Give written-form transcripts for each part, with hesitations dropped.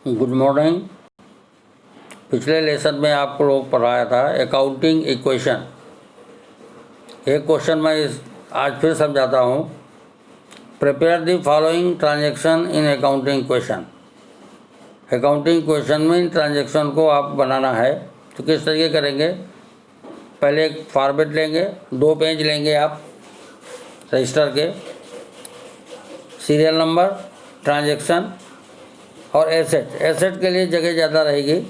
Good morning. पिछले lesson में आपको लोग पढ़ाया था अकाउंटिंग इक्वेशन। एक क्वेश्चन मैं आज फिर समझाता हूँ। Prepare the following transaction in accounting equation. Accounting equation में इन ट्रांजैक्शन को आप बनाना है तो किस तरीके करेंगे। पहले एक फॉर्मेट लेंगे, 2 पेज लेंगे आप रजिस्टर के, सीरियल नंबर, ट्रांजैक्शन और एसेट के लिए जगह ज़्यादा रहेगी।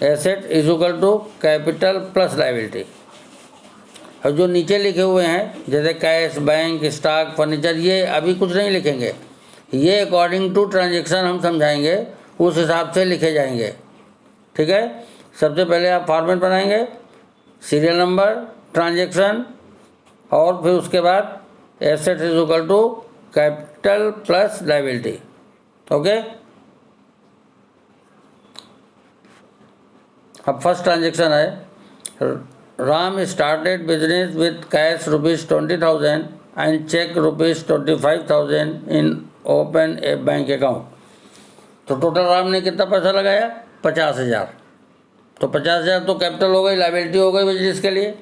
Asset is equal to capital plus liability. और जो नीचे लिखे हुए हैं जैसे कैश, बैंक, स्टॉक, फर्नीचर, ये अभी कुछ नहीं लिखेंगे। ये अकॉर्डिंग टू ट्रांजैक्शन हम समझाएंगे, उस हिसाब से लिखे जाएंगे। ठीक है। सबसे पहले आप फॉर्मेट बनाएंगे, सीरियल नंबर, ट्रांजैक्शन और फिर उसके बाद asset is equal to capital plus liability. Okay. अब फर्स्ट ट्रांजैक्शन है, Ram started business with cash ₹20,000 and cheque ₹25,000 in open a bank account. तो टोटल राम ने कितना पैसा लगाया? 50,000। तो 50,000 तो कैपिटल हो गई, लायबिलिटी हो गई बिजनेस के लिए,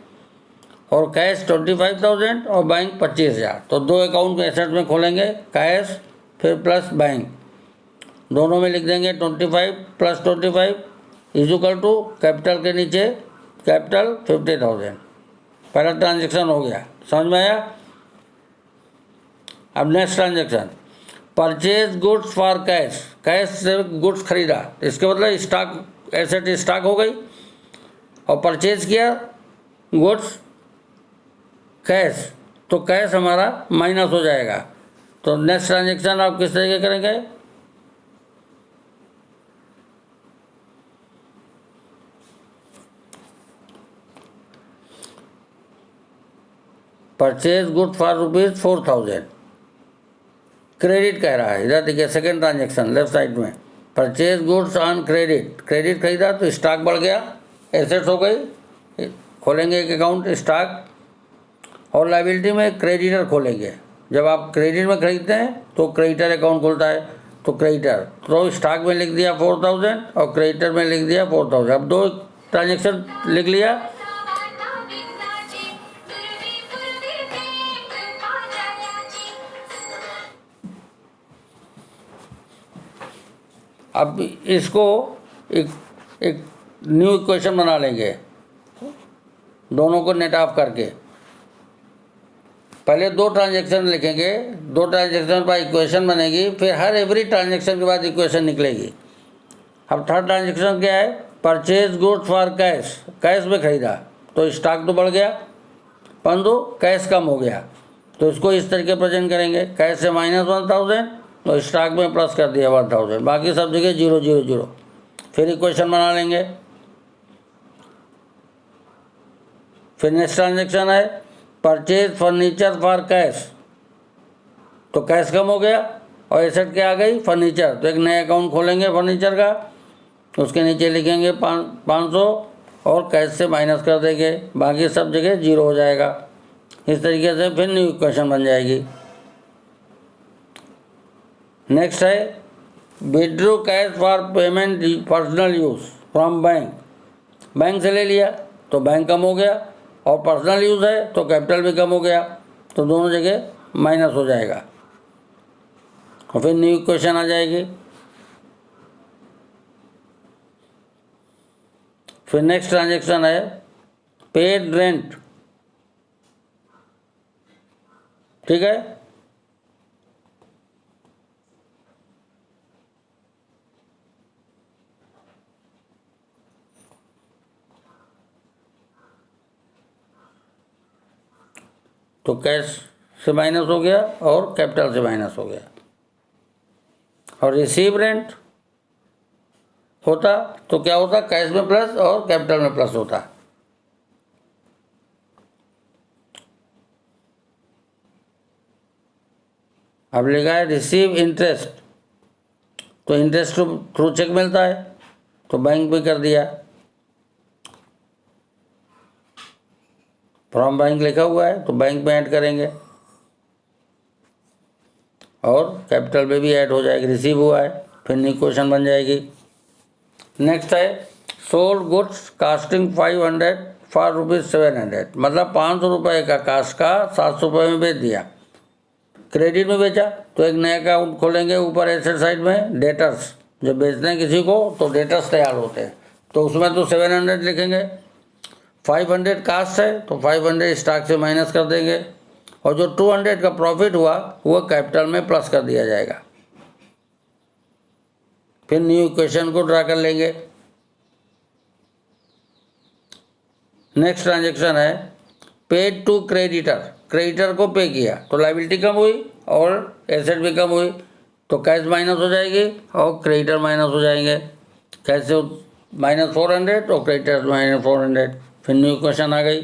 और कैश 25,000 और बैंक 25,000। तो 2 अकाउंट को एसेट में खोलेंगे, कैश फिर प्लस बैंक, दोनों में लिख देंगे 25 plus 25 is equal to capital के नीचे कैपिटल 50,000। पहला ट्रांजैक्शन हो गया, समझ में आया। अब next transaction, purchase goods for cash. Cash से गुड्स खरीदा, इसके मतलब स्टॉक, एसेट स्टॉक हो गई, और परचेज किया गुड्स कैश, तो कैश हमारा माइनस हो जाएगा। तो नेक्स्ट ट्रांजैक्शन आप किस तरीके करेंगे, परचेज गुड फॉर ₹4,000, क्रेडिट कह रहा है। इधर देखिए सेकेंड ट्रांजैक्शन लेफ्ट साइड में, purchase goods on credit. Credit खरीदा तो स्टॉक बढ़ गया, एसेट्स हो गई। खोलेंगे एक अकाउंट स्टॉक, और लायबिलिटी में क्रेडिटर खोलेंगे। जब आप क्रेडिट में खरीदते हैं तो क्रेडिटर अकाउंट खुलता है, तो क्रेडिटर, तो स्टॉक में लिख दिया 4,000 और क्रेडिटर में लिख दिया 4,000। अब 2 ट्रांजैक्शन लिख लिया। अब इसको एक न्यू इक्वेशन बना लेंगे, दोनों को नेट ऑफ करके। पहले 2 ट्रांजैक्शन लिखेंगे, 2 ट्रांजैक्शन पर इक्वेशन बनेगी, फिर हर एवरी ट्रांजैक्शन के बाद इक्वेशन निकलेगी। अब थर्ड ट्रांजैक्शन क्या है, purchase goods for cash. Cash में खरीदा तो स्टॉक तो बढ़ गया, परंतु कैश कम हो गया, तो इसको इस तरीके प्रेजेंट करेंगे, कैश से -1,000 तो स्टॉक में प्लस कर दिया 1,000, बाकी सब जगह 0 0 0। फिर इक्वेशन बना लेंगे। फिर नेक्स्ट ट्रांजैक्शन है, परचेज फर्नीचर फॉर कैश। तो कैश कम हो गया और एसेट क्या आ गई, फर्नीचर। तो एक नया अकाउंट खोलेंगे फर्नीचर का, उसके नीचे लिखेंगे 500 और कैश से माइनस कर देंगे, बाकी सब जगह 0 हो जाएगा। इस तरीके से फिर न्यू इक्वेशन बन जाएगी। नेक्स्ट है, withdrew cash for payment personal use from bank. Bank से ले लिया तो बैंक कम हो गया, और पर्सनल यूज़ है तो कैपिटल भी कम हो गया, तो दोनों जगह माइनस हो जाएगा, और फिर न्यू इक्वेशन आ जाएगी। फिर नेक्स्ट ट्रांजैक्शन है, पेड रेंट। ठीक है। तो कैश से माइनस हो गया और कैपिटल से माइनस हो गया। और रिसीव रेंट होता तो क्या होता, कैश में प्लस और कैपिटल में प्लस होता। अब लिखा है रिसीव इंटरेस्ट, तो इंटरेस्ट थ्रू चेक मिलता है, तो बैंक भी कर दिया, फ्रॉम बैंक लिखा हुआ है तो बैंक में ऐड करेंगे, और कैपिटल में भी ऐड हो जाएगी, रिसीव हुआ है। फिर न्यू क्वेश्चन बन जाएगी। नेक्स्ट है सोल्ड गुड्स कास्टिंग 500 फॉर ₹700, मतलब 500 रुपये का कास्ट का 700 रुपये में बेच दिया, क्रेडिट में बेचा। तो एक नया अकाउंट खोलेंगे ऊपर एसेट साइड में, डेटर्स। जब बेचते हैं किसी को तो डेटर्स तैयार होते हैं, तो उसमें तो 700 लिखेंगे। 500 कास्ट है तो 500 स्टॉक से माइनस कर देंगे, और जो 200 का प्रॉफिट हुआ वो कैपिटल में प्लस कर दिया जाएगा। फिर न्यू इक्वेशन को ड्रा कर लेंगे। नेक्स्ट ट्रांजेक्शन है पेड टू क्रेडिटर, क्रेडिटर को पे किया तो लायबिलिटी कम हुई और एसेट भी कम हुई, तो कैश माइनस हो जाएगी और क्रेडिटर माइनस हो जाएंगे। कैसे -400 और क्रेडिटर -400। फिर न्यू इक्वेशन आ गई।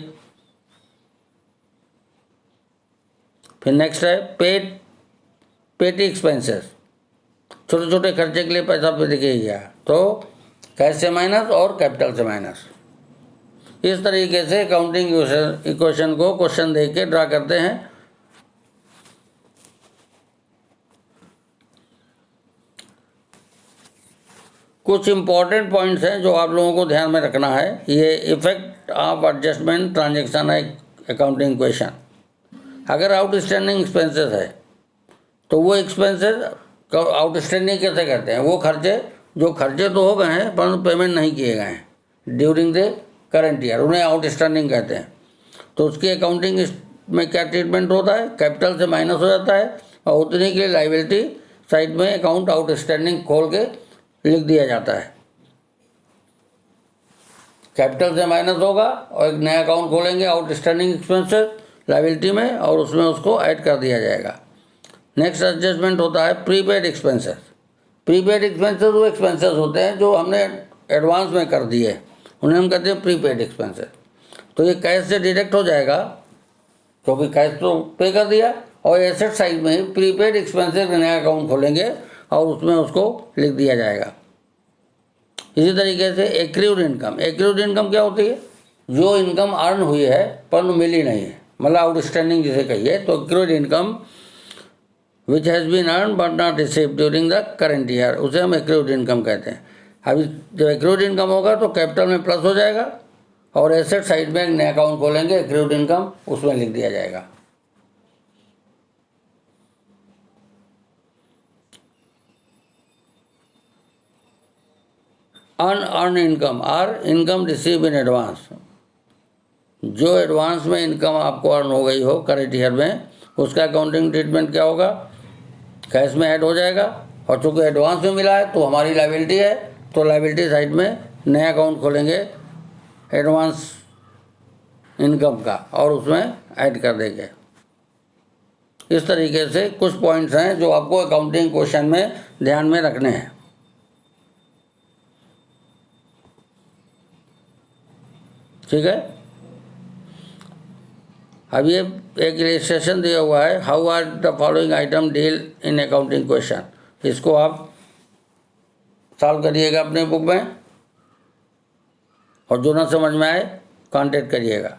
फिर नेक्स्ट है पेटी एक्सपेंसेस, छोटे छोटे खर्चे के लिए पैसा पे दिखे गया, तो कैश से माइनस और कैपिटल से माइनस। इस तरीके से अकाउंटिंग इक्वेशन को क्वेश्चन देख के ड्रा करते हैं। कुछ इंपॉर्टेंट पॉइंट्स हैं जो आप लोगों को ध्यान में रखना है। ये इफेक्ट ऑफ एडजस्टमेंट ट्रांजैक्शन है अकाउंटिंग इक्वेशन। अगर आउटस्टैंडिंग एक्सपेंसेस है तो वो एक्सपेंसेस आउटस्टैंडिंग कैसे कहते हैं, वो खर्चे जो खर्चे तो हो गए हैं परंतु पेमेंट नहीं किए गए हैं ड्यूरिंग द करंट ईयर, उन्हें आउटस्टैंडिंग कहते हैं। तो उसकी अकाउंटिंग में क्या ट्रीटमेंट होता है, कैपिटल से माइनस हो जाता है और उतने के लिए लायबिलिटी साइड में अकाउंट आउटस्टैंडिंग खोल के लिख दिया जाता है। कैपिटल से माइनस होगा और एक नया अकाउंट खोलेंगे आउटस्टैंडिंग एक्सपेंसेस लायबिलिटी में, और उसमें उसको ऐड कर दिया जाएगा। नेक्स्ट एडजस्टमेंट होता है प्रीपेड एक्सपेंसेस। प्रीपेड एक्सपेंसेस वो एक्सपेंसेस होते हैं जो हमने एडवांस में कर दिए, उन्हें हम कहते हैं प्रीपेड एक्सपेंसेस। तो ये कैश से डिडक्ट हो जाएगा क्योंकि कैश तो पे कर दिया, और एसेट साइड में ही प्रीपेड एक्सपेंसेस का नया अकाउंट खोलेंगे और उसमें उसको लिख दिया जाएगा। इसी तरीके से एक्रूड इनकम, एक्रूड इनकम क्या होती है, जो इनकम अर्न हुई है परंतु मिली नहीं है, मतलब आउटस्टैंडिंग जिसे कहिए, तो accrued income which has been earn but not receive during the current year, उसे हम एक्रूड इनकम कहते हैं। अभी जब एक्रूड इनकम होगा तो कैपिटल में प्लस हो जाएगा और एसेट साइड में एक नया अकाउंट खोलेंगे एक्रूड इनकम, उसमें लिख दिया जाएगा। Unearned income or income receive in advance, जो एडवांस में इनकम आपको अर्न हो गई हो करेंट ईयर में, उसका अकाउंटिंग ट्रीटमेंट क्या होगा, कैश में ऐड हो जाएगा, और चूँकि एडवांस में मिला है तो हमारी लायबिलिटी है, तो लायबिलिटी साइड में नया अकाउंट खोलेंगे एडवांस इनकम का और उसमें ऐड कर देंगे। इस तरीके से कुछ पॉइंट्स हैं जो आपको अकाउंटिंग क्वेश्चन में ध्यान में रखने हैं। ठीक है, अब ये एक इलस्ट्रेशन दिया हुआ है, how are the following item deal in accounting question. इसको आप सॉल्व करिएगा अपने बुक में, और जो ना समझ में आए कांटेक्ट करिएगा।